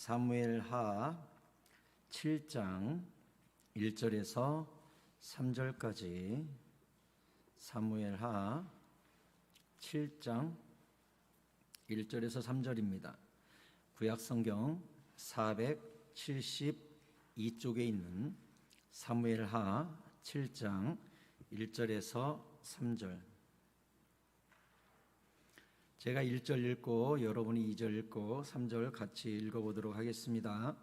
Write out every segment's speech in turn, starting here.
사무엘하 7장 1절에서 3절까지 사무엘하 7장 1절에서 3절입니다. 구약성경 472쪽에 있는 사무엘하 7장 1절에서 3절. 제가 1절 읽고 여러분이 2절 읽고 3절 같이 읽어보도록 하겠습니다.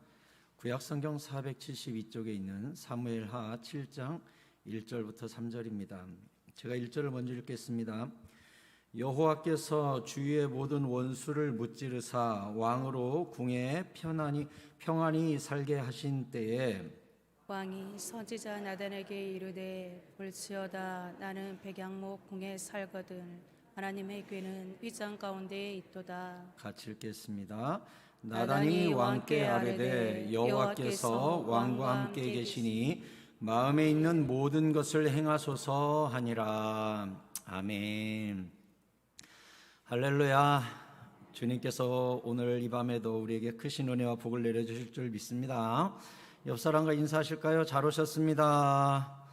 구약성경 472쪽에 있는 사무엘하 7장 1절부터 3절입니다. 제가 1절을 먼저 읽겠습니다. 여호와께서 주위의 모든 원수를 무찌르사 왕으로 궁에 평안히 살게 하신 때에 왕이 선지자 나단에게 이르되 볼지어다 나는 백양목 궁에 살거든 하나님의 궤는 위장 가운데에 있도다. 같이 읽겠습니다. 나단이 왕께 아뢰되 여호와께서 왕과 함께 계시니 마음에 있는 모든 것을 행하소서 하니라. 아멘. 할렐루야. 주님께서 오늘 이 밤에도 우리에게 크신 은혜와 복을 내려주실 줄 믿습니다. 옆 사람과 인사하실까요? 잘 오셨습니다.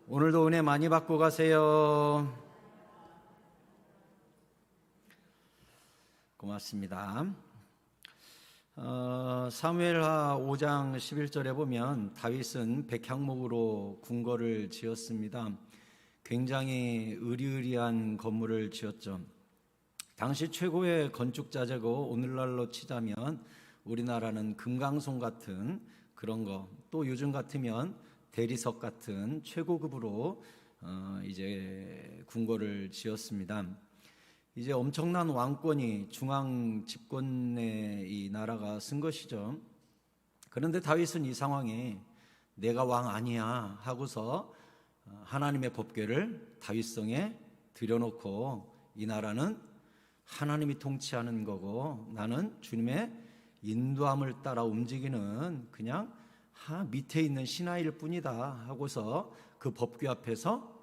오늘도 은혜 많이 받고 가세요. 고맙습니다. 사무엘하 5장 11절에 보면 다윗은 백향목으로 궁궐을 지었습니다. 굉장히 으리으리한 건물을 지었죠. 당시 최고의 건축자재고 오늘날로 치자면 우리나라는 금강송 같은 그런 거, 또 요즘 같으면 대리석 같은 최고급으로 이제 궁궐을 지었습니다. 이제 엄청난 왕권이 중앙 집권의 이 나라가 쓴 것이죠. 그런데 다윗은 이 상황에 내가 왕 아니야 하고서 하나님의 법궤를 다윗성에 들여놓고 이 나라는 하나님이 통치하는 거고 나는 주님의 인도함을 따라 움직이는 그냥 밑에 있는 신하일 뿐이다 하고서 그 법궤 앞에서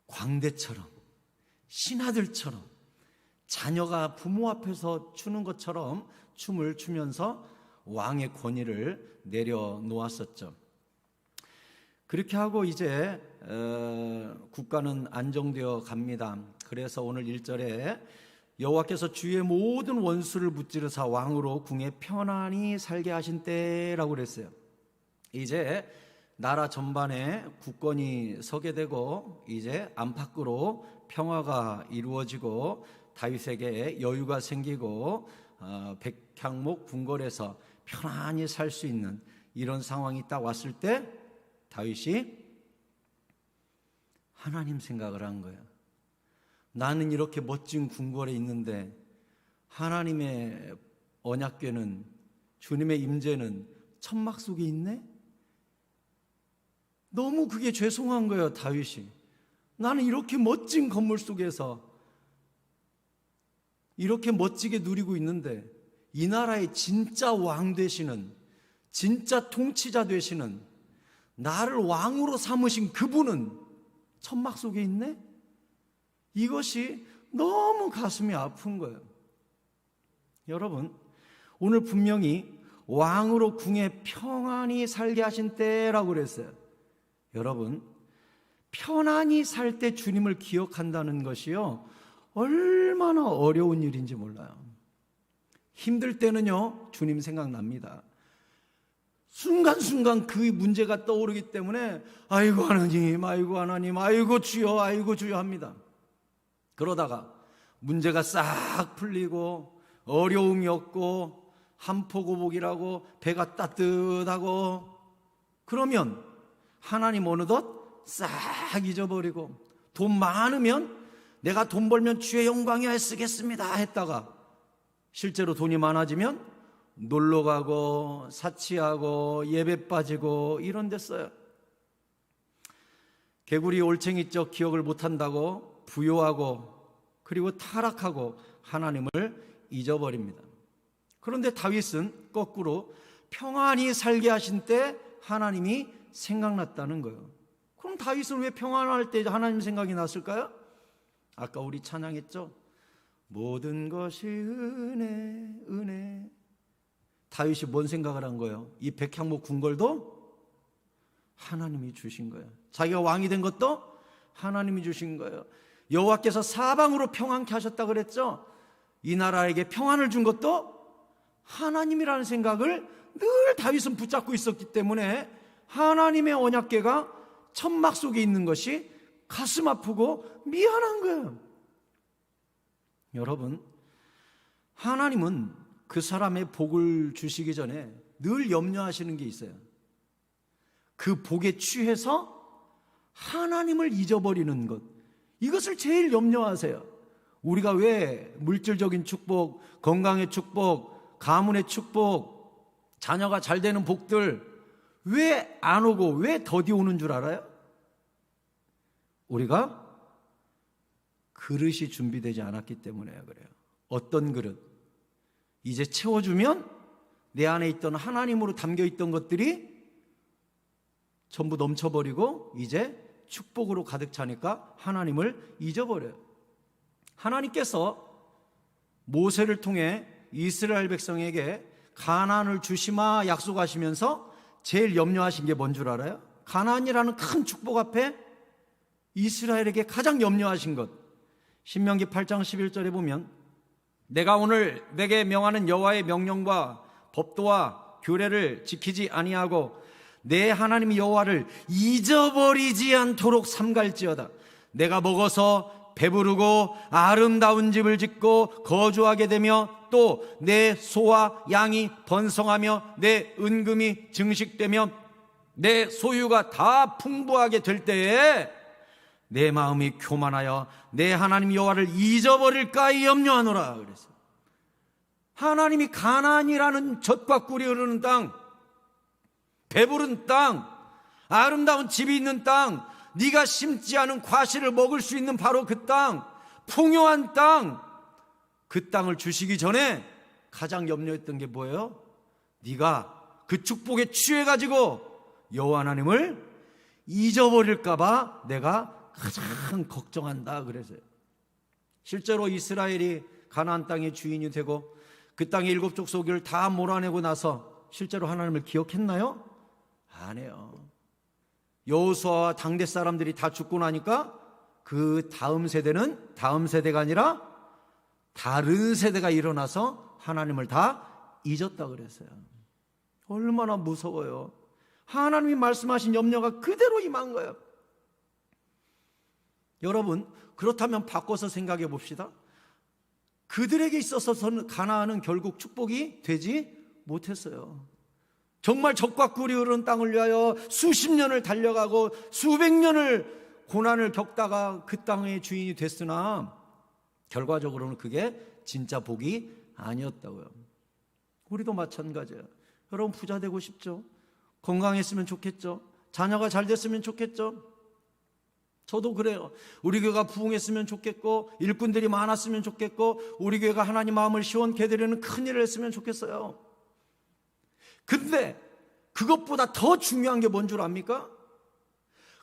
광대처럼 신하들처럼 자녀가 부모 앞에서 추는 것처럼 춤을 추면서 왕의 권위를 내려놓았었죠. 그렇게 하고 이제 국가는 안정되어 갑니다. 그래서 오늘 1절에 여호와께서 주의 모든 원수를 무찌르사 왕으로 궁에 편안히 살게 하신 때라고 그랬어요. 이제 나라 전반에 국권이 서게 되고 이제 안팎으로 평화가 이루어지고 다윗에게 여유가 생기고 백향목 궁궐에서 편안히 살 수 있는 이런 상황이 딱 왔을 때 다윗이 하나님 생각을 한 거예요. 나는 이렇게 멋진 궁궐에 있는데 하나님의 언약궤는 주님의 임재는 천막 속에 있네? 너무 그게 죄송한 거예요. 다윗이 나는 이렇게 멋진 건물 속에서 이렇게 멋지게 누리고 있는데 이 나라의 진짜 왕 되시는 진짜 통치자 되시는 나를 왕으로 삼으신 그분은 천막 속에 있네? 이것이 너무 가슴이 아픈 거예요. 여러분, 오늘 분명히 왕으로 궁에 평안히 살게 하신 때라고 그랬어요. 여러분, 편안히 살 때 주님을 기억한다는 것이요 얼마나 어려운 일인지 몰라요. 힘들 때는요 주님 생각납니다. 순간순간 그 문제가 떠오르기 때문에 아이고 하나님, 아이고 하나님, 아이고 주여, 아이고 주여 합니다. 그러다가 문제가 싹 풀리고 어려움이 없고 한포고복이라고 배가 따뜻하고 그러면 하나님 어느덧 싹 잊어버리고 돈 많으면 내가 돈 벌면 주의 영광에 쓰겠습니다 했다가 실제로 돈이 많아지면 놀러가고 사치하고 예배 빠지고 이런 데 써요. 개구리 올챙이적 기억을 못한다고 부요하고 그리고 타락하고 하나님을 잊어버립니다. 그런데 다윗은 거꾸로 평안히 살게 하신 때 하나님이 생각났다는 거예요. 그럼 다윗은 왜 평안할 때 하나님 생각이 났을까요? 아까 우리 찬양했죠? 모든 것이 은혜 다윗이 뭔 생각을 한 거예요? 이 백향목 궁궐도 하나님이 주신 거예요. 자기가 왕이 된 것도 하나님이 주신 거예요. 여호와께서 사방으로 평안케 하셨다 그랬죠? 이 나라에게 평안을 준 것도 하나님이라는 생각을 늘 다윗은 붙잡고 있었기 때문에 하나님의 언약궤가 천막 속에 있는 것이 가슴 아프고 미안한 거예요. 여러분, 하나님은 그 사람의 복을 주시기 전에 늘 염려하시는 게 있어요. 그 복에 취해서 하나님을 잊어버리는 것, 이것을 제일 염려하세요. 우리가 왜 물질적인 축복, 건강의 축복, 가문의 축복, 자녀가 잘 되는 복들 왜 안 오고 왜 더디 오는 줄 알아요? 우리가 그릇이 준비되지 않았기 때문에 그래요. 어떤 그릇? 이제 채워주면 내 안에 있던 하나님으로 담겨있던 것들이 전부 넘쳐버리고 이제 축복으로 가득 차니까 하나님을 잊어버려요. 하나님께서 모세를 통해 이스라엘 백성에게 가나안을 주시마 약속하시면서 제일 염려하신 게 뭔 줄 알아요? 가나안이라는 큰 축복 앞에 이스라엘에게 가장 염려하신 것, 신명기 8장 11절에 보면 내가 오늘 내게 명하는 여호와의 명령과 법도와 규례를 지키지 아니하고 내 하나님 여호와를 잊어버리지 않도록 삼갈지어다. 내가 먹어서 배부르고 아름다운 집을 짓고 거주하게 되며 또 내 소와 양이 번성하며 내 은금이 증식되며 내 소유가 다 풍부하게 될 때에 내 마음이 교만하여 내 하나님 여호와를 잊어버릴까 염려하노라 그랬어요. 하나님이 가나안이라는 젖과 꿀이 흐르는 땅, 배부른 땅, 아름다운 집이 있는 땅, 네가 심지 않은 과실을 먹을 수 있는 바로 그 땅, 풍요한 땅, 그 땅을 주시기 전에 가장 염려했던 게 뭐예요? 네가 그 축복에 취해가지고 여호와 하나님을 잊어버릴까 봐 내가 가장 걱정한다 그래서요. 실제로 이스라엘이 가나안 땅의 주인이 되고 그 땅의 일곱 족속을 다 몰아내고 나서 실제로 하나님을 기억했나요? 안 해요. 여호수아와 당대 사람들이 다 죽고 나니까 그 다음 세대는 다음 세대가 아니라 다른 세대가 일어나서 하나님을 다 잊었다 그랬어요. 얼마나 무서워요. 하나님이 말씀하신 염려가 그대로 임한 거예요. 여러분, 그렇다면 바꿔서 생각해 봅시다. 그들에게 있어서는 가나안은 결국 축복이 되지 못했어요. 정말 젖과 꿀이 흐르는 땅을 위하여 수십 년을 달려가고 수백 년을 고난을 겪다가 그 땅의 주인이 됐으나 결과적으로는 그게 진짜 복이 아니었다고요. 우리도 마찬가지예요. 여러분, 부자 되고 싶죠? 건강했으면 좋겠죠? 자녀가 잘 됐으면 좋겠죠? 저도 그래요. 우리 교회가 부흥했으면 좋겠고 일꾼들이 많았으면 좋겠고 우리 교회가 하나님 마음을 시원케 해드리는 큰 일을 했으면 좋겠어요. 근데 그것보다 더 중요한 게 뭔 줄 압니까?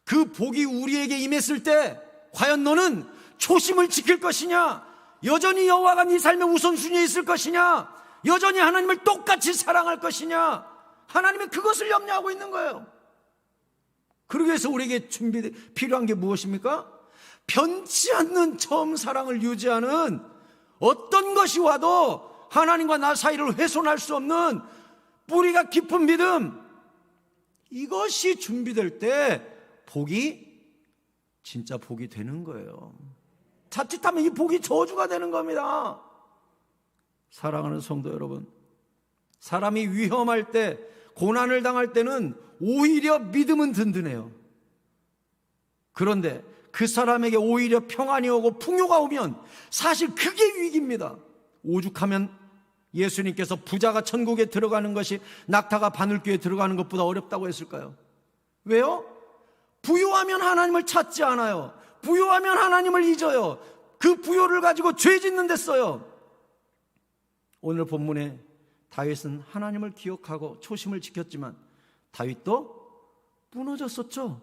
그 복이 우리에게 임했을 때 과연 너는 초심을 지킬 것이냐? 여전히 여호와가 네 삶의 우선순위에 있을 것이냐? 여전히 하나님을 똑같이 사랑할 것이냐? 하나님은 그것을 염려하고 있는 거예요. 그러기 위해서 우리에게 필요한 게 무엇입니까? 변치 않는 처음 사랑을 유지하는 어떤 것이 와도 하나님과 나 사이를 훼손할 수 없는 뿌리가 깊은 믿음, 이것이 준비될 때 복이 진짜 복이 되는 거예요. 자칫하면 이 복이 저주가 되는 겁니다. 사랑하는 성도 여러분, 사람이 위험할 때, 고난을 당할 때는 오히려 믿음은 든든해요. 그런데 그 사람에게 오히려 평안이 오고 풍요가 오면 사실 그게 위기입니다. 오죽하면 예수님께서 부자가 천국에 들어가는 것이 낙타가 바늘귀에 들어가는 것보다 어렵다고 했을까요? 왜요? 부유하면 하나님을 찾지 않아요. 부유하면 하나님을 잊어요. 그 부요를 가지고 죄 짓는 데 써요. 오늘 본문에 다윗은 하나님을 기억하고 초심을 지켰지만 다윗도 무너졌었죠.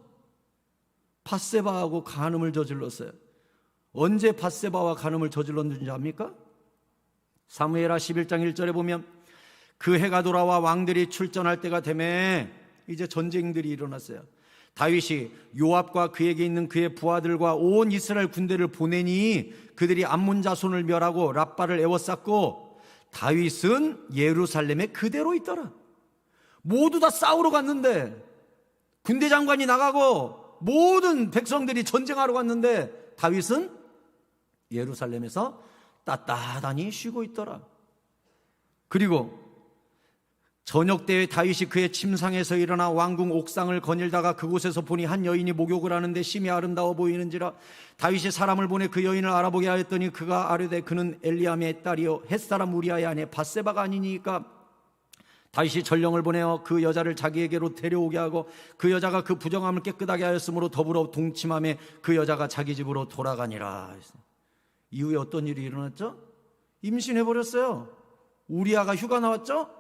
밧세바하고 간음을 저질렀어요. 언제 밧세바와 간음을 저질렀는지 압니까? 사무엘하 11장 1절에 보면 그 해가 돌아와 왕들이 출전할 때가 되매 이제 전쟁들이 일어났어요. 다윗이 요압과 그에게 있는 그의 부하들과 온 이스라엘 군대를 보내니 그들이 암몬 자손을 멸하고 랍바를 에워쌌고 다윗은 예루살렘에 그대로 있더라. 모두 다 싸우러 갔는데, 군대 장관이 나가고 모든 백성들이 전쟁하러 갔는데 다윗은 예루살렘에서 빳빳하니 쉬고 있더라. 그리고 저녁 때에 다윗이 그의 침상에서 일어나 왕궁 옥상을 거닐다가 그곳에서 보니 한 여인이 목욕을 하는데 심히 아름다워 보이는지라 다윗이 사람을 보내 그 여인을 알아보게 하였더니 그가 아뢰되 그는 엘리암의 딸이요 햇사람 우리아의 아내 밧세바가 아니니까. 다윗이 전령을 보내어 그 여자를 자기에게로 데려오게 하고 그 여자가 그 부정함을 깨끗하게 하였으므로 더불어 동침함에 그 여자가 자기 집으로 돌아가니라. 이후에 어떤 일이 일어났죠? 임신해버렸어요. 우리아가 휴가 나왔죠?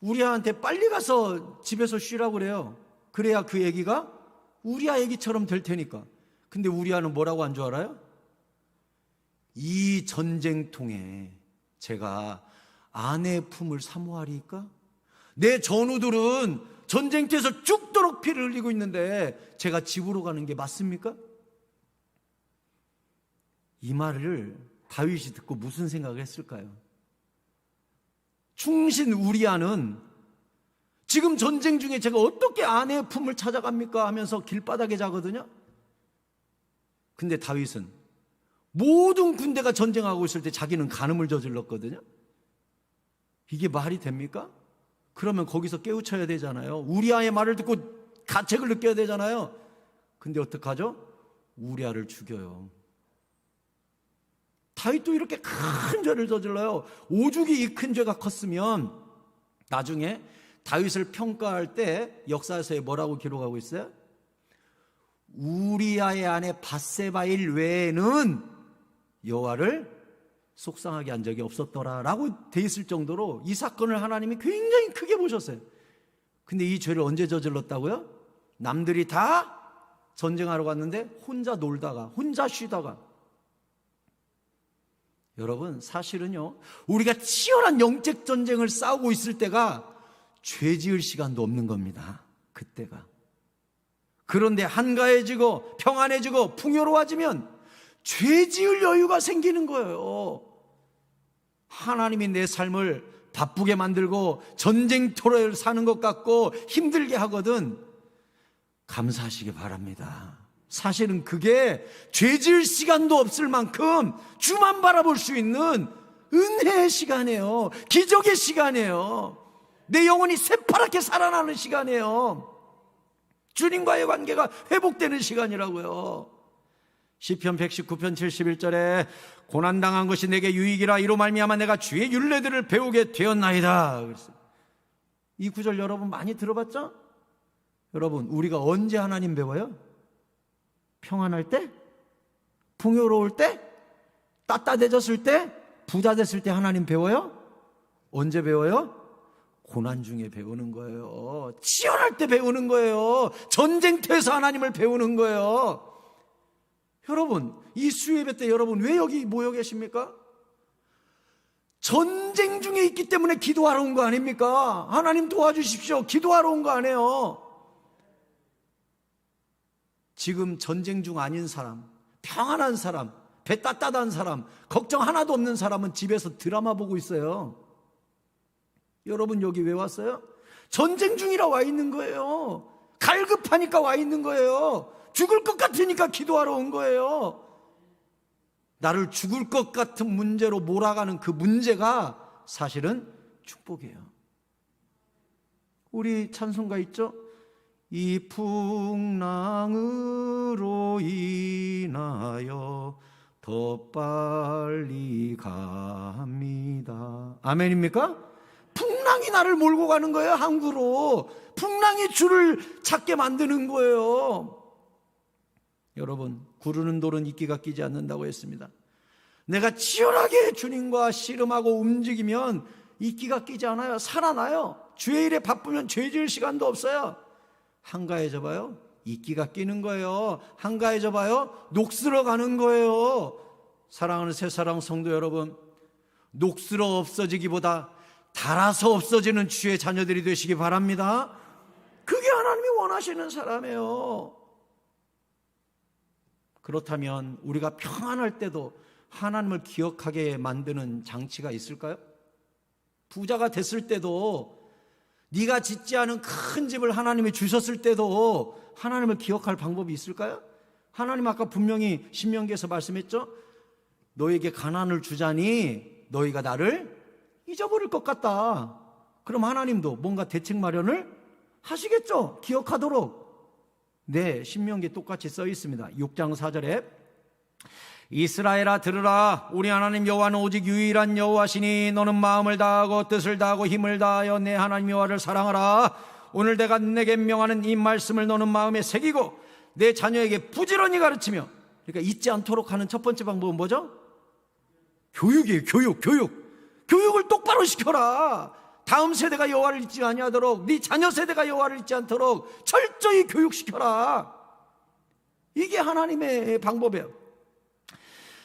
우리아한테 빨리 가서 집에서 쉬라고 그래요. 그래야 그 애기가 우리아 애기처럼 될 테니까. 근데 우리아는 뭐라고 한 줄 알아요? 이 전쟁통에 제가 아내의 품을 사모하리까? 내 전우들은 전쟁터에서 죽도록 피를 흘리고 있는데 제가 집으로 가는 게 맞습니까? 이 말을 다윗이 듣고 무슨 생각을 했을까요? 충신 우리아는 지금 전쟁 중에 제가 어떻게 아내의 품을 찾아갑니까? 하면서 길바닥에 자거든요. 근데 다윗은 모든 군대가 전쟁하고 있을 때 자기는 간음을 저질렀거든요. 이게 말이 됩니까? 그러면 거기서 깨우쳐야 되잖아요. 우리아의 말을 듣고 가책을 느껴야 되잖아요. 근데 어떡하죠? 우리아를 죽여요. 다윗도 이렇게 큰 죄를 저질러요. 오죽이 이 큰 죄가 컸으면 나중에 다윗을 평가할 때 역사서에 뭐라고 기록하고 있어요? 우리아의 아내 밧세바일 외에는 여호와를 속상하게 한 적이 없었더라라고 돼 있을 정도로 이 사건을 하나님이 굉장히 크게 보셨어요. 근데 이 죄를 언제 저질렀다고요? 남들이 다 전쟁하러 갔는데 혼자 놀다가 혼자 쉬다가. 여러분, 사실은요, 우리가 치열한 영적 전쟁을 싸우고 있을 때가 죄 지을 시간도 없는 겁니다. 그때가. 그런데 한가해지고 평안해지고 풍요로워지면 죄 지을 여유가 생기는 거예요. 하나님이 내 삶을 바쁘게 만들고 전쟁터를 사는 것 같고 힘들게 하거든 감사하시기 바랍니다. 사실은 그게 죄 지을 시간도 없을 만큼 주만 바라볼 수 있는 은혜의 시간이에요. 기적의 시간이에요. 내 영혼이 새파랗게 살아나는 시간이에요. 주님과의 관계가 회복되는 시간이라고요. 시편 119편 71절에 고난당한 것이 내게 유익이라 이로 말미암아 내가 주의 율례들을 배우게 되었나이다. 이 구절 여러분 많이 들어봤죠? 여러분, 우리가 언제 하나님 배워요? 평안할 때? 풍요로울 때? 따뜻해졌을 때? 부자 됐을 때 하나님 배워요? 언제 배워요? 고난 중에 배우는 거예요. 치열할 때 배우는 거예요. 전쟁터에서 하나님을 배우는 거예요. 여러분, 이 수요예배 때 여러분 왜 여기 모여 계십니까? 전쟁 중에 있기 때문에 기도하러 온 거 아닙니까? 하나님 도와주십시오. 기도하러 온 거 아니에요. 지금 전쟁 중 아닌 사람, 평안한 사람, 배 따뜻한 사람, 걱정 하나도 없는 사람은 집에서 드라마 보고 있어요. 여러분 여기 왜 왔어요? 전쟁 중이라 와 있는 거예요. 갈급하니까 와 있는 거예요. 죽을 것 같으니까 기도하러 온 거예요. 나를 죽을 것 같은 문제로 몰아가는 그 문제가 사실은 축복이에요. 우리 찬송가 있죠? 이 풍랑으로 인하여 더 빨리 갑니다. 아멘입니까? 풍랑이 나를 몰고 가는 거예요. 항구로 풍랑이 줄을 찾게 만드는 거예요. 여러분, 구르는 돌은 이끼가 끼지 않는다고 했습니다. 내가 치열하게 주님과 씨름하고 움직이면 이끼가 끼지 않아요. 살아나요. 주의 일에 바쁘면 죄 지을 시간도 없어요. 한가해져 봐요. 이끼가 끼는 거예요. 한가해져 봐요. 녹슬어 가는 거예요. 사랑하는 새사랑 성도 여러분, 녹슬어 없어지기보다 닳아서 없어지는 주의 자녀들이 되시기 바랍니다. 그게 하나님이 원하시는 사람이에요. 그렇다면 우리가 평안할 때도 하나님을 기억하게 만드는 장치가 있을까요? 부자가 됐을 때도, 네가 짓지 않은 큰 집을 하나님이 주셨을 때도 하나님을 기억할 방법이 있을까요? 하나님 아까 분명히 신명기에서 말씀했죠. 너에게 가난을 주자니 너희가 나를 잊어버릴 것 같다. 그럼 하나님도 뭔가 대책 마련을 하시겠죠. 기억하도록. 네, 신명기에 똑같이 써 있습니다. 6장 4절에 이스라엘아 들으라. 우리 하나님 여호와는 오직 유일한 여호와시니 너는 마음을 다하고 뜻을 다하고 힘을 다하여 내 하나님 여호와를 사랑하라. 오늘 내가 내게 명하는 이 말씀을 너는 마음에 새기고 내 자녀에게 부지런히 가르치며. 그러니까 잊지 않도록 하는 첫 번째 방법은 뭐죠? 교육이에요. 교육을 똑바로 시켜라. 다음 세대가 여호와를 잊지 아니하도록, 네 자녀 세대가 여호와를 잊지 않도록 철저히 교육시켜라. 이게 하나님의 방법이에요.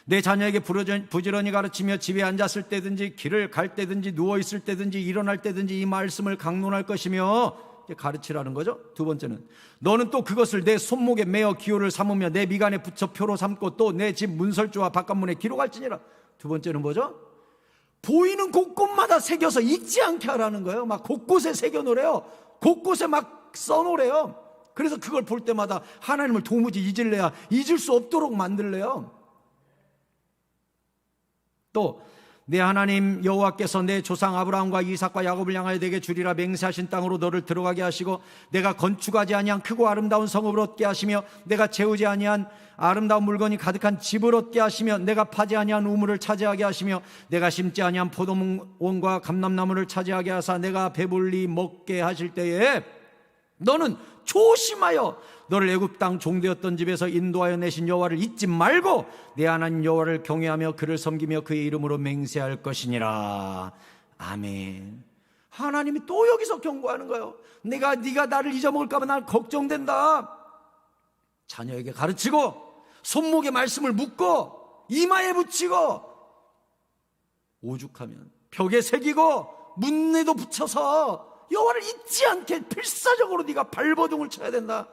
내 자녀에게 부지런히 가르치며 집에 앉았을 때든지 길을 갈 때든지 누워있을 때든지 일어날 때든지 이 말씀을 강론할 것이며, 가르치라는 거죠. 두 번째는 너는 또 그것을 내 손목에 매어 기호를 삼으며 내 미간에 붙여 표로 삼고 또 내 집 문설주와 바깥문에 기록할지니라. 두 번째는 뭐죠? 보이는 곳곳마다 새겨서 잊지 않게 하라는 거예요. 막 곳곳에 새겨놓으래요. 곳곳에 막 써놓으래요. 그래서 그걸 볼 때마다 하나님을 도무지 잊을래야 잊을 수 없도록 만들래요. 또 내 하나님 여호와께서 내 조상 아브라함과 이삭과 야곱을 향하여 내게 주리라 맹세하신 땅으로 너를 들어가게 하시고 내가 건축하지 아니한 크고 아름다운 성읍을 얻게 하시며 내가 채우지 아니한 아름다운 물건이 가득한 집을 얻게 하시며 내가 파지 아니한 우물을 차지하게 하시며 내가 심지 아니한 포도원과 감람나무를 차지하게 하사 내가 배불리 먹게 하실 때에 너는 조심하여 너를 애굽 땅 종되었던 집에서 인도하여 내신 여호와를 잊지 말고 내 하나님 여호와를 경외하며 그를 섬기며 그의 이름으로 맹세할 것이니라. 아멘. 하나님이 또 여기서 경고하는 거예요. 네가 나를 잊어먹을까 봐 난 걱정된다. 자녀에게 가르치고 손목에 말씀을 묶고 이마에 붙이고 오죽하면 벽에 새기고 문에도 붙여서 여호와를 잊지 않게 필사적으로 네가 발버둥을 쳐야 된다.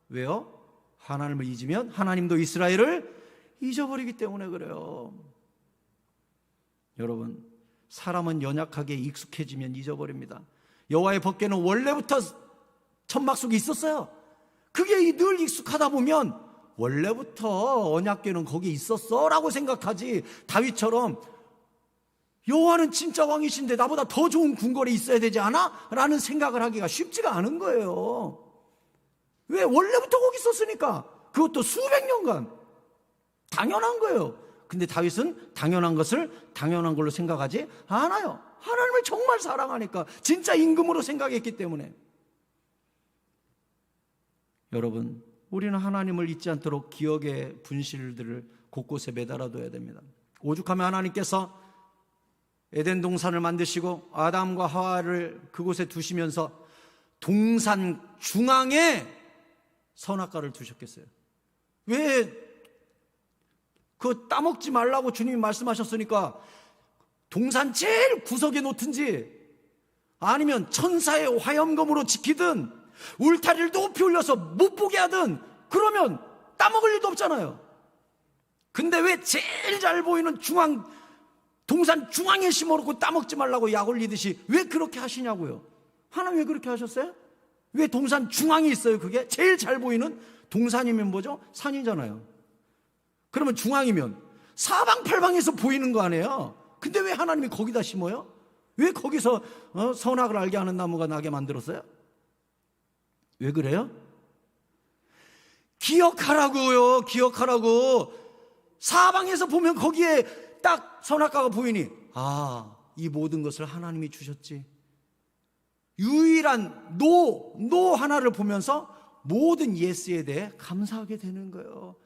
왜요? 하나님을 잊으면 하나님도 이스라엘을 잊어버리기 때문에 그래요. 여러분, 사람은 연약하게 익숙해지면 잊어버립니다. 여호와의 법궤는 원래부터 천막 속에 있었어요. 그게 늘 익숙하다 보면 원래부터 언약궤는 거기에 있었어 라고 생각하지, 다윗처럼 여호와는 진짜 왕이신데 나보다 더 좋은 궁궐에 있어야 되지 않아? 라는 생각을 하기가 쉽지가 않은 거예요. 왜? 원래부터 거기 있었으니까. 그것도 수백 년간. 당연한 거예요. 근데 다윗은 당연한 것을 당연한 걸로 생각하지 않아요. 하나님을 정말 사랑하니까, 진짜 임금으로 생각했기 때문에. 여러분, 우리는 하나님을 잊지 않도록 기억의 분실들을 곳곳에 매달아둬야 됩니다. 오죽하면 하나님께서 에덴 동산을 만드시고 아담과 하와를 그곳에 두시면서 동산 중앙에 선악과를 두셨겠어요? 왜 그거 따먹지 말라고 주님이 말씀하셨으니까 동산 제일 구석에 놓든지 아니면 천사의 화염검으로 지키든 울타리를 높이 올려서 못 보게 하든, 그러면 따먹을 일도 없잖아요. 근데 왜 제일 잘 보이는 동산 중앙에 심어놓고 따먹지 말라고 약 올리듯이 왜 그렇게 하시냐고요. 하나님 왜 그렇게 하셨어요? 왜 동산 중앙에 있어요? 그게 제일 잘 보이는, 동산이면 뭐죠? 산이잖아요. 그러면 중앙이면 사방팔방에서 보이는 거 아니에요? 근데 왜 하나님이 거기다 심어요? 왜 거기서 선악을 알게 하는 나무가 나게 만들었어요? 왜 그래요? 기억하라고요. 기억하라고. 사방에서 보면 거기에 딱 선악과가 보이니, 아, 이 모든 것을 하나님이 주셨지. 유일한 노 하나를 보면서 모든 예스에 대해 감사하게 되는 거예요.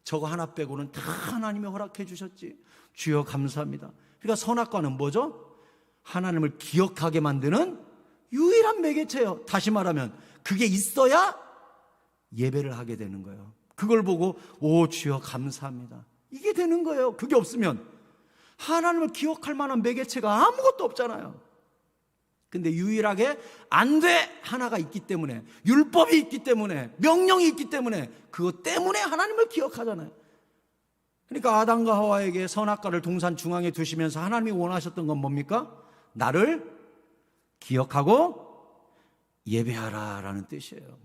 저거 하나 빼고는 다 하나님이 허락해 주셨지. 주여 감사합니다. 그러니까 선악과는 뭐죠? 하나님을 기억하게 만드는 유일한 매개체예요. 다시 말하면 그게 있어야 예배를 하게 되는 거예요. 그걸 보고 오 주여 감사합니다, 이게 되는 거예요. 그게 없으면 하나님을 기억할 만한 매개체가 아무것도 없잖아요. 근데 유일하게 안 돼 하나가 있기 때문에, 율법이 있기 때문에, 명령이 있기 때문에, 그것 때문에 하나님을 기억하잖아요. 그러니까 아담과 하와에게 선악과를 동산 중앙에 두시면서 하나님이 원하셨던 건 뭡니까? 나를 기억하고 예배하라 라는 뜻이에요.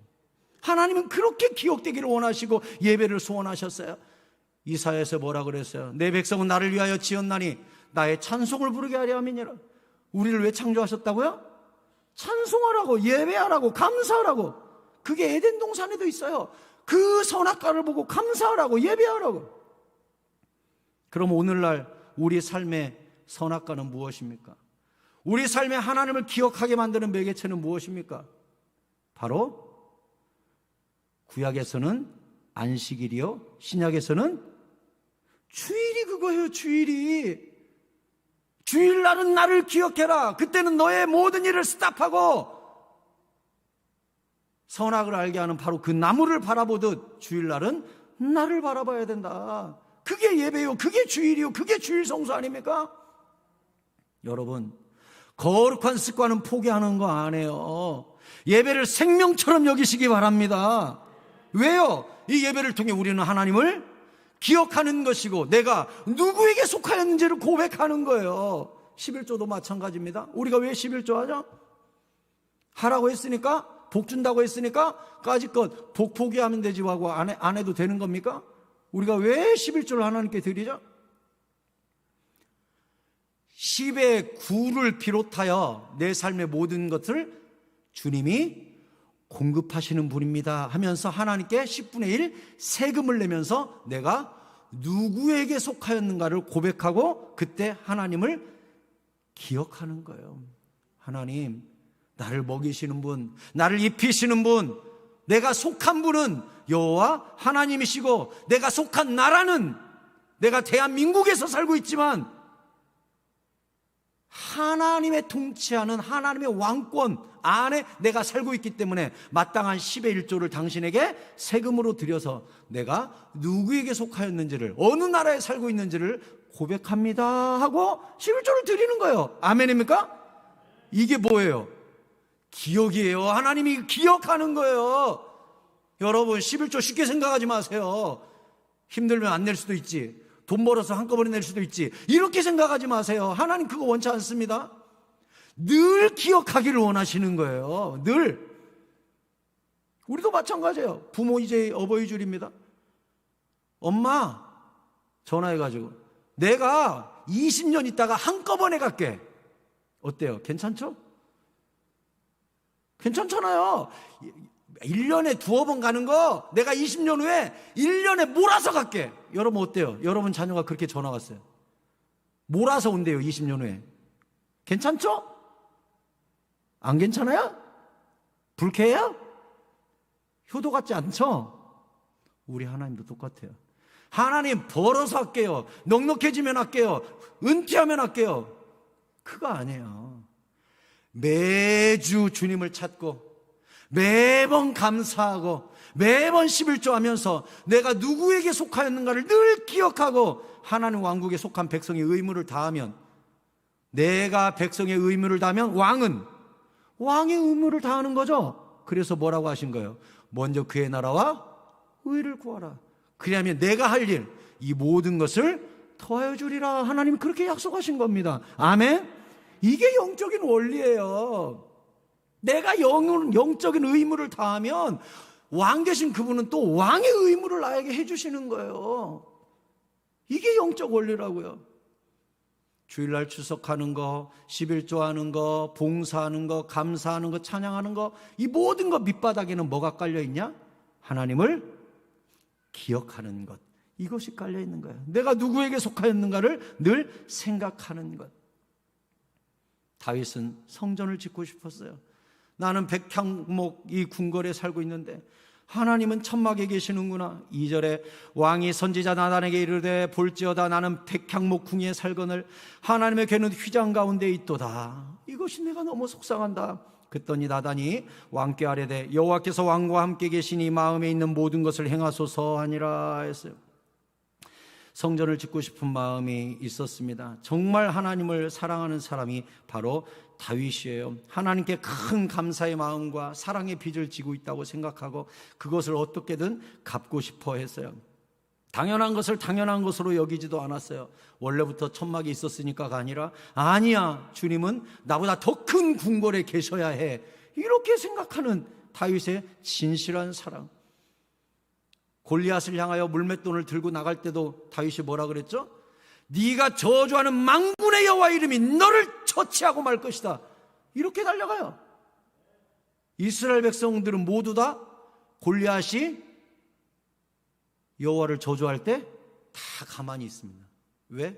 하나님은 그렇게 기억되기를 원하시고 예배를 소원하셨어요. 이사야에서 뭐라 그랬어요? 내 백성은 나를 위하여 지었나니 나의 찬송을 부르게 하려 함이니라. 우리를 왜 창조하셨다고요? 찬송하라고, 예배하라고, 감사하라고. 그게 에덴 동산에도 있어요. 그 선악과를 보고 감사하라고, 예배하라고. 그럼 오늘날 우리 삶의 선악과는 무엇입니까? 우리 삶에 하나님을 기억하게 만드는 매개체는 무엇입니까? 바로 구약에서는 안식일이요, 신약에서는 주일이 그거예요. 주일이. 주일날은 나를 기억해라. 그때는 너의 모든 일을 스탑하고 선악을 알게 하는 바로 그 나무를 바라보듯 주일날은 나를 바라봐야 된다. 그게 예배요, 그게 주일이요, 그게 주일 성수 아닙니까? 여러분, 거룩한 습관은 포기하는 거 아니에요. 예배를 생명처럼 여기시기 바랍니다. 왜요? 이 예배를 통해 우리는 하나님을 기억하는 것이고 내가 누구에게 속하였는지를 고백하는 거예요. 11조도 마찬가지입니다. 우리가 왜 11조 하죠? 하라고 했으니까, 복 준다고 했으니까 까짓것 복 포기하면 되지 하고 안 해도 되는 겁니까? 우리가 왜 11조를 하나님께 드리죠? 10의 9를 비롯하여 내 삶의 모든 것을 주님이 공급하시는 분입니다 하면서 하나님께 10분의 1 세금을 내면서 내가 누구에게 속하였는가를 고백하고 그때 하나님을 기억하는 거예요. 하나님, 나를 먹이시는 분, 나를 입히시는 분, 내가 속한 분은 여호와 하나님이시고 내가 속한 나라는, 내가 대한민국에서 살고 있지만 하나님의 통치하는 하나님의 왕권 안에 내가 살고 있기 때문에 마땅한 10의 1조를 당신에게 세금으로 드려서 내가 누구에게 속하였는지를, 어느 나라에 살고 있는지를 고백합니다 하고 11조를 드리는 거예요. 아멘입니까? 이게 뭐예요? 기억이에요. 하나님이 기억하는 거예요. 여러분, 11조 쉽게 생각하지 마세요. 힘들면 안 낼 수도 있지, 돈 벌어서 한꺼번에 낼 수도 있지, 이렇게 생각하지 마세요. 하나님 그거 원치 않습니다. 늘 기억하기를 원하시는 거예요. 늘. 우리도 마찬가지예요. 부모 이제 어버이 줄입니다. 엄마 전화해가지고 내가 20년 있다가 한꺼번에 갈게. 어때요? 괜찮죠? 괜찮잖아요. 1년에 두어 번 가는 거 내가 20년 후에 1년에 몰아서 갈게. 여러분 어때요? 여러분 자녀가 그렇게 전화 왔어요. 몰아서 온대요. 20년 후에. 괜찮죠? 안 괜찮아요? 불쾌해요? 효도 같지 않죠? 우리 하나님도 똑같아요. 하나님 벌어서 할게요, 넉넉해지면 할게요, 은퇴하면 할게요. 그거 아니에요. 매주 주님을 찾고 매번 감사하고 매번 11조 하면서 내가 누구에게 속하였는가를 늘 기억하고 하나님 왕국에 속한 백성의 의무를 다하면, 내가 백성의 의무를 다하면 왕은 왕의 의무를 다하는 거죠. 그래서 뭐라고 하신 거예요? 먼저 그의 나라와 의를 구하라. 그래야면 내가 할 일, 이 모든 것을 더하여 주리라. 하나님 그렇게 약속하신 겁니다. 아멘. 이게 영적인 원리예요. 내가 영적인 의무를 다하면 왕 되신 그분은 또 왕의 의무를 나에게 해주시는 거예요. 이게 영적 원리라고요. 주일날 추석하는 거, 11조 하는 거, 봉사하는 거, 감사하는 거, 찬양하는 거, 이 모든 거 밑바닥에는 뭐가 깔려있냐? 하나님을 기억하는 것, 이것이 깔려있는 거예요. 내가 누구에게 속하였는가를 늘 생각하는 것. 다윗은 성전을 짓고 싶었어요. 나는 백향목 이 궁궐에 살고 있는데 하나님은 천막에 계시는구나. 2절에 왕이 선지자 나단에게 이르되 볼지어다 나는 백향목 궁에 살거늘 하나님의 궤는 휘장 가운데 있도다. 이것이 내가 너무 속상한다. 그랬더니 나단이 왕께 아뢰되 여호와께서 왕과 함께 계시니 마음에 있는 모든 것을 행하소서 하니라 했어요. 성전을 짓고 싶은 마음이 있었습니다. 정말 하나님을 사랑하는 사람이 바로 다윗이에요. 하나님께 큰 감사의 마음과 사랑의 빚을 지고 있다고 생각하고 그것을 어떻게든 갚고 싶어 했어요. 당연한 것을 당연한 것으로 여기지도 않았어요. 원래부터 천막이 있었으니까가 아니라, 아니야, 주님은 나보다 더 큰 궁궐에 계셔야 해, 이렇게 생각하는 다윗의 진실한 사랑. 골리앗을 향하여 물맷돈을 들고 나갈 때도 다윗이 뭐라 그랬죠? 네가 저주하는 만군의 여호와 이름이 너를 처치하고 말 것이다, 이렇게 달려가요. 이스라엘 백성들은 모두 다 골리앗이 여호와를 저주할 때 다 가만히 있습니다. 왜?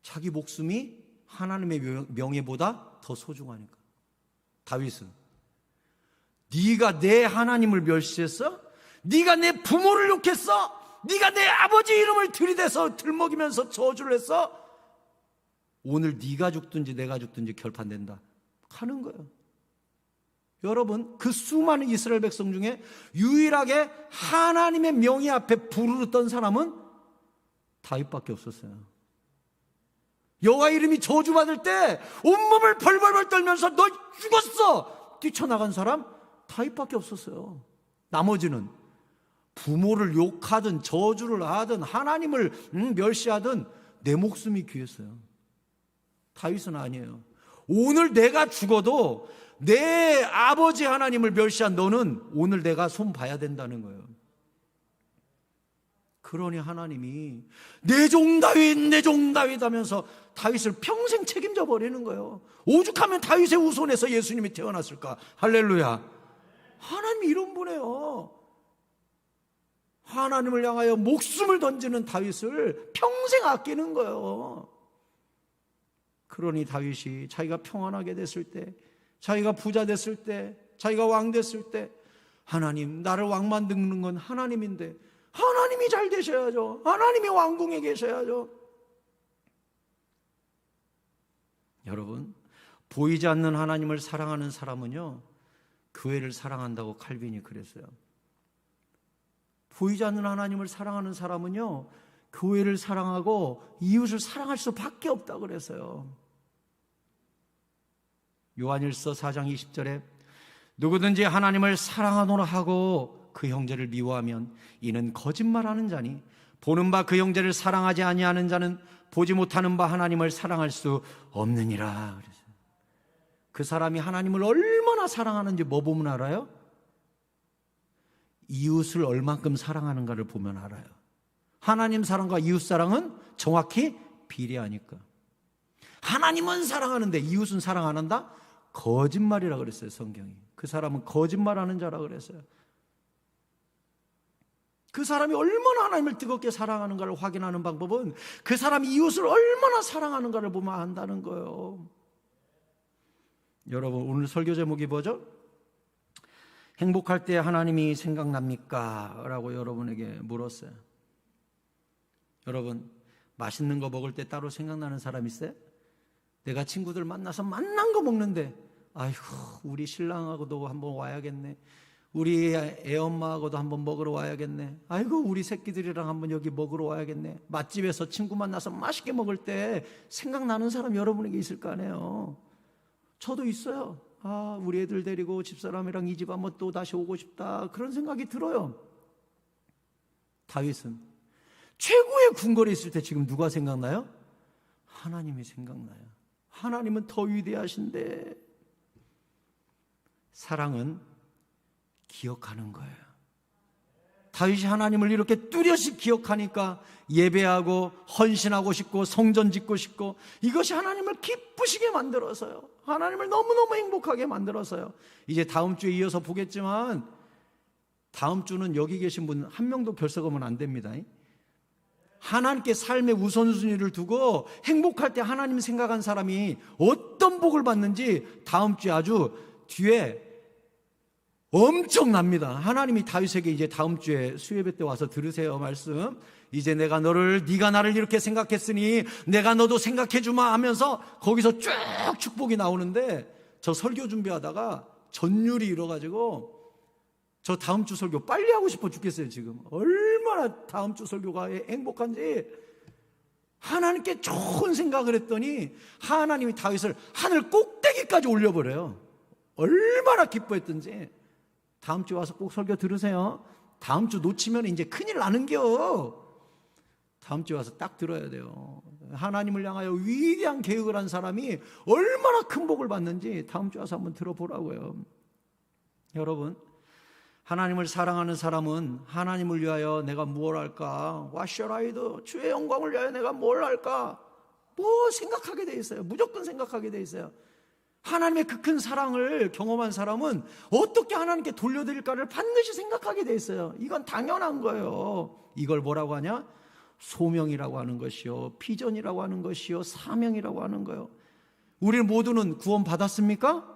자기 목숨이 하나님의 명예보다 더 소중하니까. 다윗은 네가 내 하나님을 멸시했어? 네가 내 부모를 욕했어? 네가 내 아버지 이름을 들이대서 들먹이면서 저주를 했어? 오늘 네가 죽든지 내가 죽든지 결판된다 하는 거예요. 여러분, 그 수많은 이스라엘 백성 중에 유일하게 하나님의 명예 앞에 부르렀던 사람은 다윗밖에 없었어요. 여호와 이름이 저주받을 때 온몸을 벌벌벌 떨면서 너 죽었어 뛰쳐나간 사람 다윗밖에 없었어요. 나머지는 부모를 욕하든 저주를 하든 하나님을 멸시하든 내 목숨이 귀했어요. 다윗은 아니에요. 오늘 내가 죽어도 내 아버지 하나님을 멸시한 너는 오늘 내가 손 봐야 된다는 거예요. 그러니 하나님이 내 종 다윗 내 종 다윗 하면서 다윗을 평생 책임져 버리는 거예요. 오죽하면 다윗의 후손에서 예수님이 태어났을까. 할렐루야. 하나님이 이런 분이에요. 하나님을 향하여 목숨을 던지는 다윗을 평생 아끼는 거예요. 그러니 다윗이 자기가 평안하게 됐을 때, 자기가 부자 됐을 때, 자기가 왕 됐을 때, 하나님, 나를 왕 만드는 건 하나님인데 하나님이 잘 되셔야죠. 하나님이 왕궁에 계셔야죠. 여러분, 보이지 않는 하나님을 사랑하는 사람은요, 교회를 사랑한다고 칼빈이 그랬어요. 보이지 않는 하나님을 사랑하는 사람은요, 교회를 사랑하고 이웃을 사랑할 수밖에 없다고 그랬어요. 요한일서 4장 20절에 누구든지 하나님을 사랑하노라 하고 그 형제를 미워하면 이는 거짓말하는 자니 보는 바 그 형제를 사랑하지 아니하는 자는 보지 못하는 바 하나님을 사랑할 수 없느니라. 그 사람이 하나님을 얼마나 사랑하는지 뭐 보면 알아요? 이웃을 얼만큼 사랑하는가를 보면 알아요. 하나님 사랑과 이웃 사랑은 정확히 비례하니까. 하나님은 사랑하는데 이웃은 사랑 안 한다? 거짓말이라 그랬어요, 성경이. 그 사람은 거짓말하는 자라 그랬어요. 그 사람이 얼마나 하나님을 뜨겁게 사랑하는가를 확인하는 방법은 그 사람이 이웃을 얼마나 사랑하는가를 보면 안다는 거예요. 여러분, 오늘 설교 제목이 뭐죠? 행복할 때 하나님이 생각납니까? 라고 여러분에게 물었어요. 여러분, 맛있는 거 먹을 때 따로 생각나는 사람 있어요? 내가 친구들 만나서 맛난 거 먹는데 아이고, 우리 신랑하고도 한번 와야겠네, 우리 애엄마하고도 한번 먹으러 와야겠네, 아이고 우리 새끼들이랑 한번 여기 먹으러 와야겠네. 맛집에서 친구 만나서 맛있게 먹을 때 생각나는 사람 여러분에게 있을 거 아니에요. 저도 있어요. 아, 우리 애들 데리고 집사람이랑 이 집 한번 또 다시 오고 싶다, 그런 생각이 들어요. 다윗은 최고의 궁궐에 있을 때 지금 누가 생각나요? 하나님이 생각나요. 하나님은 더 위대하신데. 사랑은 기억하는 거예요. 다윗이 하나님을 이렇게 뚜렷이 기억하니까 예배하고 헌신하고 싶고 성전 짓고 싶고, 이것이 하나님을 기쁘시게 만들어서요, 하나님을 너무너무 행복하게 만들어서요. 이제 다음 주에 이어서 보겠지만 다음 주는 여기 계신 분 한 명도 결석하면 안 됩니다. 하나님께 삶의 우선순위를 두고 행복할 때 하나님 생각한 사람이 어떤 복을 받는지 다음 주에 아주 뒤에 엄청납니다. 하나님이 다윗에게 이제 다음 주에 수요예배 때 와서 들으세요, 말씀. 이제 내가 너를, 네가 나를 이렇게 생각했으니 내가 너도 생각해 주마 하면서 거기서 쭉 축복이 나오는데, 저 설교 준비하다가 전율이 일어가지고 저 다음 주 설교 빨리 하고 싶어 죽겠어요. 지금 얼마나 다음 주 설교가 행복한지. 하나님께 좋은 생각을 했더니 하나님이 다윗을 하늘 꼭대기까지 올려버려요. 얼마나 기뻐했던지. 다음 주 와서 꼭 설교 들으세요. 다음 주 놓치면 이제 큰일 나는겨. 다음 주에 와서 딱 들어야 돼요. 하나님을 향하여 위대한 계획을 한 사람이 얼마나 큰 복을 받는지 다음 주에 와서 한번 들어보라고요. 여러분, 하나님을 사랑하는 사람은 하나님을 위하여 내가 무엇을 할까? What shall I do? 주의 영광을 위하여 내가 뭘 할까? 뭐 생각하게 돼 있어요. 무조건 생각하게 돼 있어요. 하나님의 그 큰 사랑을 경험한 사람은 어떻게 하나님께 돌려드릴까를 반드시 생각하게 돼 있어요. 이건 당연한 거예요. 이걸 뭐라고 하냐? 소명이라고 하는 것이요, 비전이라고 하는 것이요, 사명이라고 하는 거예요. 우리 모두는 구원 받았습니까?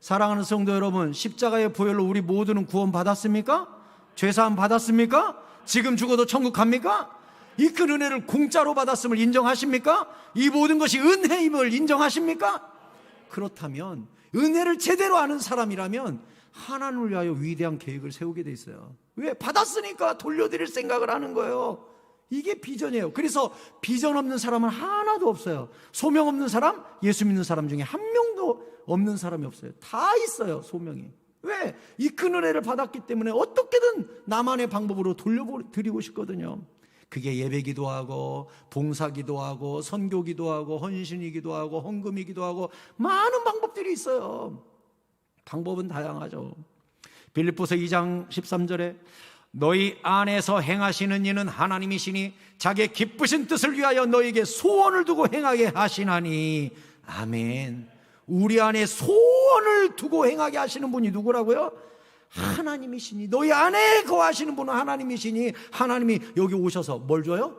사랑하는 성도 여러분, 십자가의 보혈로 우리 모두는 구원 받았습니까? 죄사함 받았습니까? 지금 죽어도 천국 갑니까? 이 큰 은혜를 공짜로 받았음을 인정하십니까? 이 모든 것이 은혜임을 인정하십니까? 그렇다면 은혜를 제대로 아는 사람이라면 하나님을 위하여 위대한 계획을 세우게 돼 있어요. 왜? 받았으니까 돌려드릴 생각을 하는 거예요. 이게 비전이에요. 그래서 비전 없는 사람은 하나도 없어요. 소명 없는 사람, 예수 믿는 사람 중에 한 명도 없는 사람이 없어요. 다 있어요, 소명이. 왜? 이 큰 은혜를 받았기 때문에 어떻게든 나만의 방법으로 돌려드리고 싶거든요. 그게 예배기도 하고 봉사기도 하고 선교기도 하고 헌신이기도 하고 헌금이기도 하고 많은 방법들이 있어요. 방법은 다양하죠. 빌립보서 2장 13절에 너희 안에서 행하시는 이는 하나님이시니 자기의 기쁘신 뜻을 위하여 너에게 소원을 두고 행하게 하시나니. 아멘. 우리 안에 소원을 두고 행하게 하시는 분이 누구라고요? 하나님이시니. 너희 안에 거하시는 분은 하나님이시니 하나님이 여기 오셔서 뭘 줘요?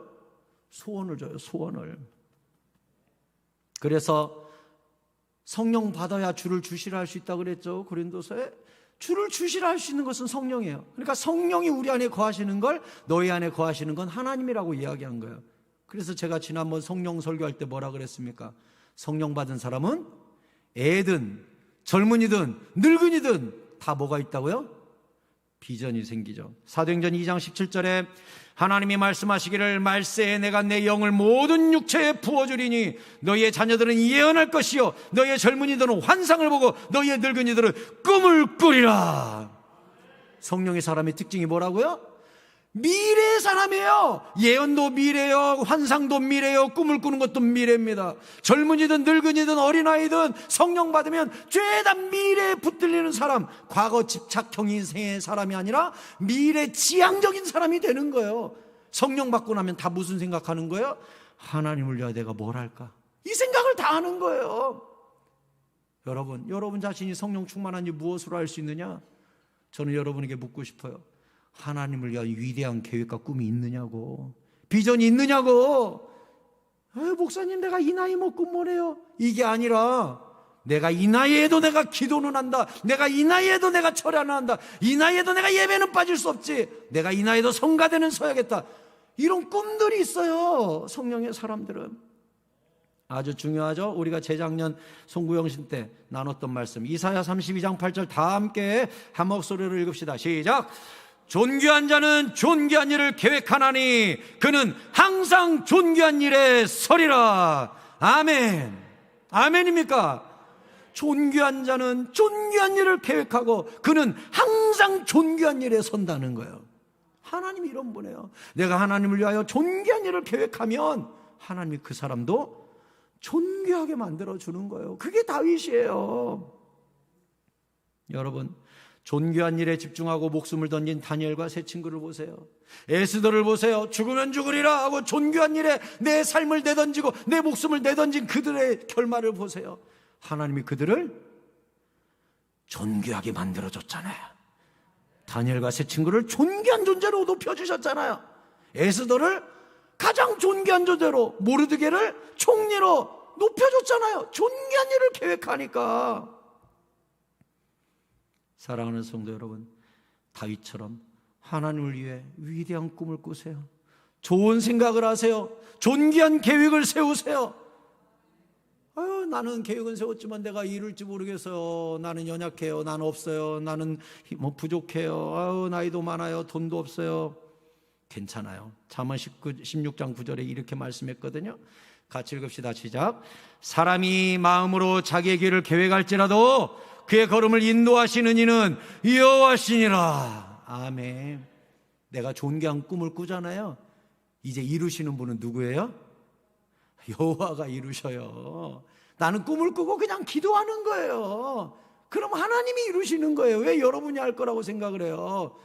소원을 줘요. 소원을. 그래서 성령 받아야 주를 주시라 할 수 있다고 그랬죠. 고린도서에. 주를 주시라 할 수 있는 것은 성령이에요. 그러니까 성령이 우리 안에 거하시는 걸, 너희 안에 거하시는 건 하나님이라고 이야기한 거예요. 그래서 제가 지난번 성령 설교할 때 뭐라 그랬습니까? 성령 받은 사람은 애든 젊은이든 늙은이든 다 뭐가 있다고요? 비전이 생기죠. 사도행전 2장 17절에 하나님이 말씀하시기를 말세에 내가 내 영을 모든 육체에 부어주리니 너희의 자녀들은 예언할 것이요 너희의 젊은이들은 환상을 보고 너희의 늙은이들은 꿈을 꾸리라. 성령의 사람의 특징이 뭐라고요? 미래의 사람이에요. 예언도 미래요, 환상도 미래요, 꿈을 꾸는 것도 미래입니다. 젊은이든 늙은이든 어린아이든 성령 받으면 죄다 미래에 붙들리는 사람, 과거 집착형 인생의 사람이 아니라 미래 지향적인 사람이 되는 거예요. 성령 받고 나면 다 무슨 생각하는 거예요? 하나님을 위하여 내가 뭘 할까? 이 생각을 다 하는 거예요. 여러분 자신이 성령 충만한지 무엇으로 알 수 있느냐? 저는 여러분에게 묻고 싶어요. 하나님을 위한 위대한 계획과 꿈이 있느냐고, 비전이 있느냐고. 목사님 내가 이 나이 먹고 뭐래요? 이게 아니라 내가 이 나이에도 내가 기도는 한다, 내가 이 나이에도 내가 철야는 한다, 이 나이에도 내가 예배는 빠질 수 없지, 내가 이 나이에도 성가대는 서야겠다, 이런 꿈들이 있어요. 성령의 사람들은 아주 중요하죠. 우리가 재작년 송구영신 때 나눴던 말씀 이사야 32장 8절 다 함께 한 목소리로 읽읍시다. 시작. 존귀한 자는 존귀한 일을 계획하나니 그는 항상 존귀한 일에 서리라. 아멘. 아멘입니까? 존귀한 자는 존귀한 일을 계획하고 그는 항상 존귀한 일에 선다는 거예요. 하나님이 이런 분이에요. 내가 하나님을 위하여 존귀한 일을 계획하면 하나님이 그 사람도 존귀하게 만들어주는 거예요. 그게 다윗이에요. 여러분, 존귀한 일에 집중하고 목숨을 던진 다니엘과 세 친구를 보세요. 에스더를 보세요. 죽으면 죽으리라 하고 존귀한 일에 내 삶을 내던지고 내 목숨을 내던진 그들의 결말을 보세요. 하나님이 그들을 존귀하게 만들어줬잖아요. 다니엘과 세 친구를 존귀한 존재로 높여주셨잖아요. 에스더를 가장 존귀한 존재로, 모르드게를 총리로 높여줬잖아요. 존귀한 일을 계획하니까. 사랑하는 성도 여러분, 다윗처럼 하나님을 위해 위대한 꿈을 꾸세요. 좋은 생각을 하세요. 존귀한 계획을 세우세요. 나는 계획은 세웠지만 내가 이룰지 모르겠어요. 나는 연약해요. 나는 없어요. 나는 뭐 부족해요. 아유, 나이도 많아요. 돈도 없어요. 괜찮아요. 잠언 16장 9절에 이렇게 말씀했거든요. 같이 읽읍시다. 시작. 사람이 마음으로 자기의 길을 계획할지라도 그의 걸음을 인도하시는 이는 여호와시니라. 아멘. 내가 존귀한 꿈을 꾸잖아요. 이제 이루시는 분은 누구예요? 여호와가 이루셔요. 나는 꿈을 꾸고 그냥 기도하는 거예요. 그럼 하나님이 이루시는 거예요. 왜 여러분이 할 거라고 생각을 해요?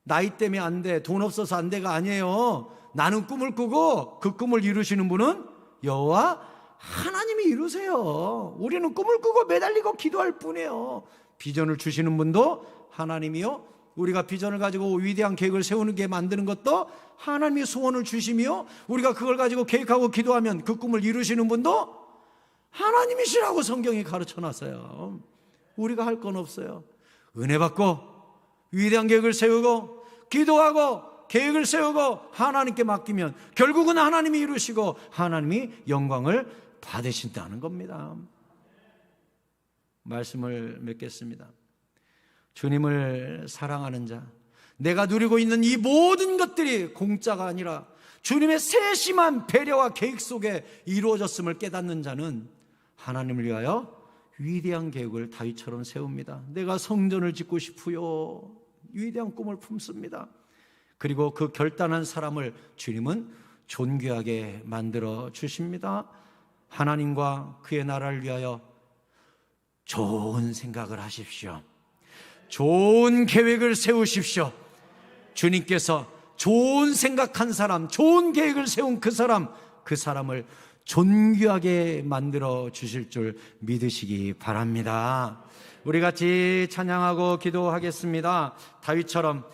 나이 때문에 안 돼, 돈 없어서 안 돼가 아니에요. 나는 꿈을 꾸고 그 꿈을 이루시는 분은 여호와 하나님이 이루세요. 우리는 꿈을 꾸고 매달리고 기도할 뿐이에요. 비전을 주시는 분도 하나님이요, 우리가 비전을 가지고 위대한 계획을 세우는 게 만드는 것도 하나님이 소원을 주시며, 우리가 그걸 가지고 계획하고 기도하면 그 꿈을 이루시는 분도 하나님이시라고 성경이 가르쳐놨어요. 우리가 할 건 없어요. 은혜 받고 위대한 계획을 세우고 기도하고 계획을 세우고 하나님께 맡기면 결국은 하나님이 이루시고 하나님이 영광을 받으신다는 겁니다. 말씀을 맺겠습니다. 주님을 사랑하는 자, 내가 누리고 있는 이 모든 것들이 공짜가 아니라 주님의 세심한 배려와 계획 속에 이루어졌음을 깨닫는 자는 하나님을 위하여 위대한 계획을 다윗처럼 세웁니다. 내가 성전을 짓고 싶어요. 위대한 꿈을 품습니다. 그리고 그 결단한 사람을 주님은 존귀하게 만들어 주십니다. 하나님과 그의 나라를 위하여 좋은 생각을 하십시오. 좋은 계획을 세우십시오. 주님께서 좋은 생각한 사람, 좋은 계획을 세운 그 사람을 존귀하게 만들어 주실 줄 믿으시기 바랍니다. 우리 같이 찬양하고 기도하겠습니다. 다윗처럼